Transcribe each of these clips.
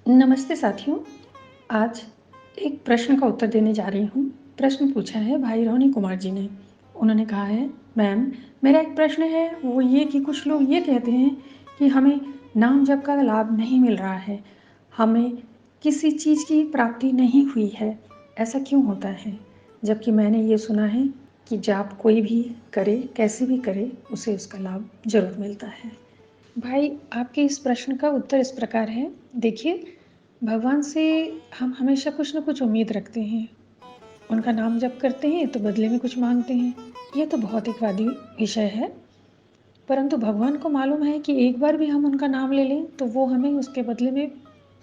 नमस्ते साथियों, आज एक प्रश्न का उत्तर देने जा रही हूँ। प्रश्न पूछा है भाई रोनी कुमार जी ने। उन्होंने कहा है, मैम मेरा एक प्रश्न है, वो ये कि कुछ लोग ये कहते हैं कि हमें नाम जप का लाभ नहीं मिल रहा है, हमें किसी चीज़ की प्राप्ति नहीं हुई है, ऐसा क्यों होता है? जबकि मैंने ये सुना है कि जाप कोई भी करे, कैसे भी करे, उसे उसका लाभ ज़रूर मिलता है। भाई, आपके इस प्रश्न का उत्तर इस प्रकार है। देखिए, भगवान से हम हमेशा कुछ न कुछ उम्मीद रखते हैं। उनका नाम जप करते हैं तो बदले में कुछ मांगते हैं। यह तो भौतिकवादी विषय है, परंतु भगवान को मालूम है कि एक बार भी हम उनका नाम ले लें तो वो हमें उसके बदले में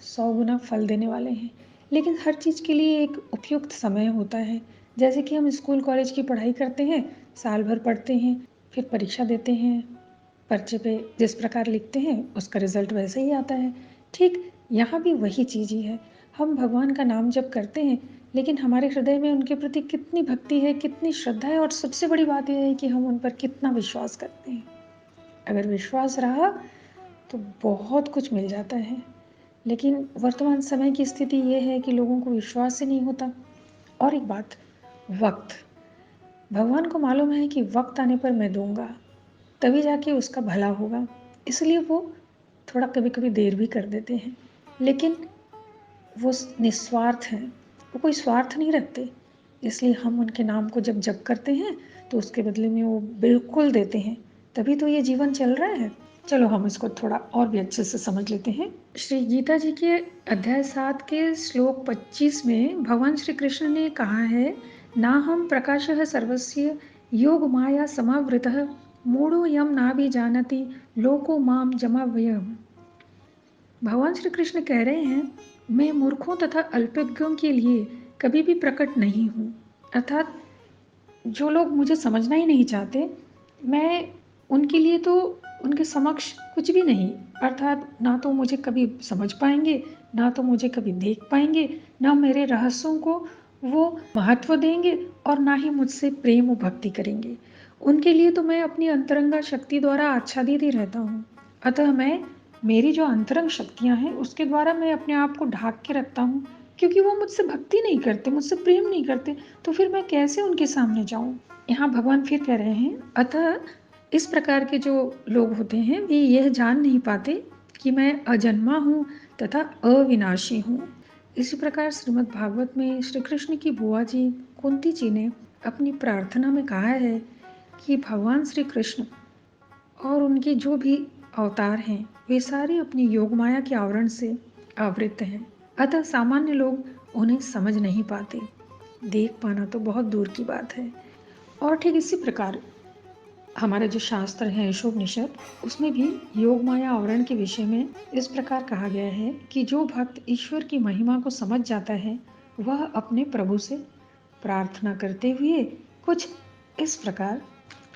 100 गुना फल देने वाले हैं। लेकिन हर चीज़ के लिए एक उपयुक्त समय होता है। जैसे कि हम स्कूल कॉलेज की पढ़ाई करते हैं, साल भर पढ़ते हैं, फिर परीक्षा देते हैं, पर्चे पे जिस प्रकार लिखते हैं उसका रिजल्ट वैसे ही आता है। ठीक यहाँ भी वही चीज़ ही है। हम भगवान का नाम जप करते हैं, लेकिन हमारे हृदय में उनके प्रति कितनी भक्ति है, कितनी श्रद्धा है, और सबसे बड़ी बात यह है कि हम उन पर कितना विश्वास करते हैं। अगर विश्वास रहा तो बहुत कुछ मिल जाता है। लेकिन वर्तमान समय की स्थिति ये है कि लोगों को विश्वास ही नहीं होता। और एक बात, वक्त। भगवान को मालूम है कि वक्त आने पर मैं दूंगा, तभी जाके उसका भला होगा। इसलिए वो थोड़ा कभी कभी देर भी कर देते हैं, लेकिन वो निस्वार्थ हैं, वो कोई स्वार्थ नहीं रखते। इसलिए हम उनके नाम को जब जप करते हैं तो उसके बदले में वो बिल्कुल देते हैं। तभी तो ये जीवन चल रहा है। चलो हम इसको थोड़ा और भी अच्छे से समझ लेते हैं। श्री गीता जी के अध्याय 7 के श्लोक 25 में भगवान श्री कृष्ण ने कहा है, ना हम प्रकाशः सर्वस्य योग माया समावृतः मूढ़ो यम नाभिजानति लोको माम जमाव्ययम्। भगवान श्री कृष्ण कह रहे हैं, मैं मूर्खों तथा अल्पज्ञों के लिए कभी भी प्रकट नहीं हूँ। अर्थात जो लोग मुझे समझना ही नहीं चाहते, मैं उनके लिए तो उनके समक्ष कुछ भी नहीं। अर्थात ना तो मुझे कभी समझ पाएंगे, ना तो मुझे कभी देख पाएंगे, ना मेरे रहस्यों को वो महत्व देंगे, और ना ही मुझसे प्रेम और भक्ति करेंगे। उनके लिए तो मैं अपनी अंतरंगा शक्ति द्वारा आच्छादित ही रहता हूँ। अतः मेरी जो अंतरंग शक्तियाँ हैं उसके द्वारा मैं अपने आप को ढाक के रखता हूँ, क्योंकि वो मुझसे भक्ति नहीं करते, मुझसे प्रेम नहीं करते, तो फिर मैं कैसे उनके सामने जाऊं? यहाँ भगवान फिर कह रहे हैं, अतः इस प्रकार के जो लोग होते हैं वे यह जान नहीं पाते कि मैं अजन्मा हूँ तथा अविनाशी हूँ। इसी प्रकार श्रीमद् भागवत में श्री कृष्ण की बुआ जी कुंती जी ने अपनी प्रार्थना में कहा है कि भगवान श्री कृष्ण और उनके जो भी अवतार हैं वे सारे अपनी योग माया के आवरण से आवृत हैं। अतः सामान्य लोग उन्हें समझ नहीं पाते, देख पाना तो बहुत दूर की बात है। और ठीक इसी प्रकार हमारे जो शास्त्र है ईशोपनिषद, उसमें भी योग माया आवरण के विषय में इस प्रकार कहा गया है कि जो भक्त ईश्वर की महिमा को समझ जाता है वह अपने प्रभु से प्रार्थना करते हुए कुछ इस प्रकार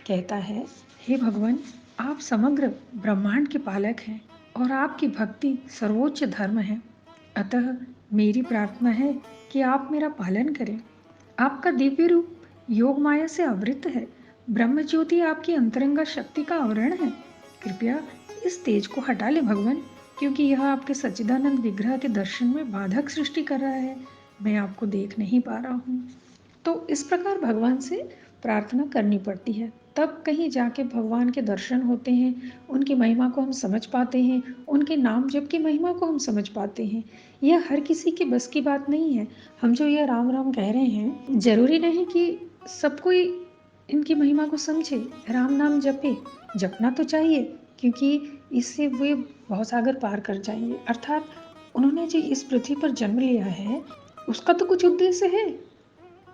कहता है, हे भगवान, आप समग्र ब्रह्मांड के पालक हैं और आपकी भक्ति सर्वोच्च धर्म है। अतः मेरी प्रार्थना है कि आप मेरा पालन करें। आपका दिव्य रूप योग माया से आवृत है। ब्रह्म ज्योति आपकी अंतरंगा शक्ति का आवरण है। कृपया इस तेज को हटा ले भगवान, क्योंकि यह आपके सच्चिदानंद विग्रह के दर्शन में बाधक सृष्टि कर रहा है। मैं आपको देख नहीं पा रहा हूँ। तो इस प्रकार भगवान से प्रार्थना करनी पड़ती है, तब कहीं जाके भगवान के दर्शन होते हैं, उनकी महिमा को हम समझ पाते हैं, उनके नाम जप की महिमा को हम समझ पाते हैं। यह हर किसी के बस की बात नहीं है। हम जो यह राम राम कह रहे हैं, जरूरी नहीं कि सब कोई इनकी महिमा को समझे, राम नाम जपे। जपना तो चाहिए, क्योंकि इससे वे भवसागर पार कर जाएंगे। अर्थात उन्होंने जो इस पृथ्वी पर जन्म लिया है उसका तो कुछ उद्देश्य है,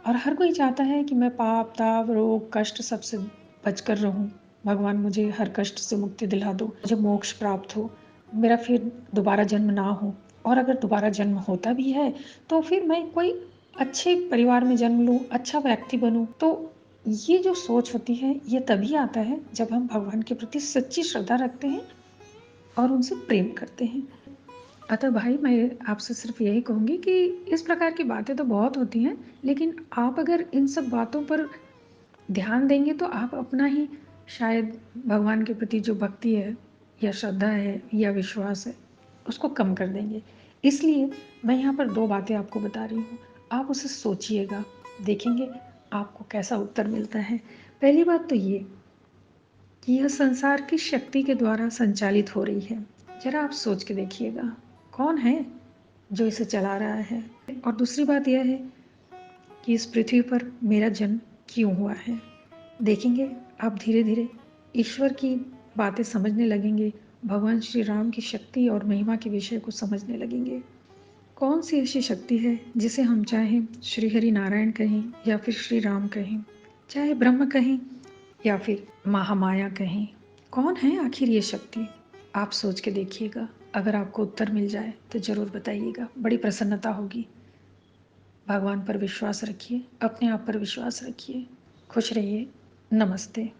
और हर कोई चाहता है कि मैं पाप ताप रोग कष्ट सबसे बचकर रहूं। भगवान मुझे हर कष्ट से मुक्ति दिला दो, मुझे मोक्ष प्राप्त हो, मेरा फिर दोबारा जन्म ना हो, और अगर दोबारा जन्म होता भी है तो फिर मैं कोई अच्छे परिवार में जन्म लूं, अच्छा व्यक्ति बनूं। तो ये जो सोच होती है ये तभी आता है जब हम भगवान के प्रति सच्ची श्रद्धा रखते हैं और उनसे प्रेम करते हैं। अतः भाई, मैं आपसे सिर्फ यही कहूँगी कि इस प्रकार की बातें तो बहुत होती हैं, लेकिन आप अगर इन सब बातों पर ध्यान देंगे तो आप अपना ही शायद भगवान के प्रति जो भक्ति है या श्रद्धा है या विश्वास है उसको कम कर देंगे। इसलिए मैं यहाँ पर 2 बातें आपको बता रही हूँ, आप उसे सोचिएगा, देखेंगे आपको कैसा उत्तर मिलता है। पहली बात तो ये कि यह संसार किस शक्ति के द्वारा संचालित हो रही है, ज़रा आप सोच के देखिएगा, कौन है जो इसे चला रहा है? और दूसरी बात यह है कि इस पृथ्वी पर मेरा जन्म क्यों हुआ है? देखेंगे आप धीरे-धीरे ईश्वर की बातें समझने लगेंगे, भगवान श्री राम की शक्ति और महिमा के विषय को समझने लगेंगे। कौन सी ऐसी शक्ति है जिसे हम चाहें श्री हरि नारायण कहें या फिर श्री राम कहें, चाहे ब्रह्म कहें या फिर महामाया कहें, कौन है आखिर ये शक्ति? आप सोच के देखिएगा, अगर आपको उत्तर मिल जाए तो ज़रूर बताइएगा, बड़ी प्रसन्नता होगी। भगवान पर विश्वास रखिए, अपने आप पर विश्वास रखिए। खुश रहिए। नमस्ते।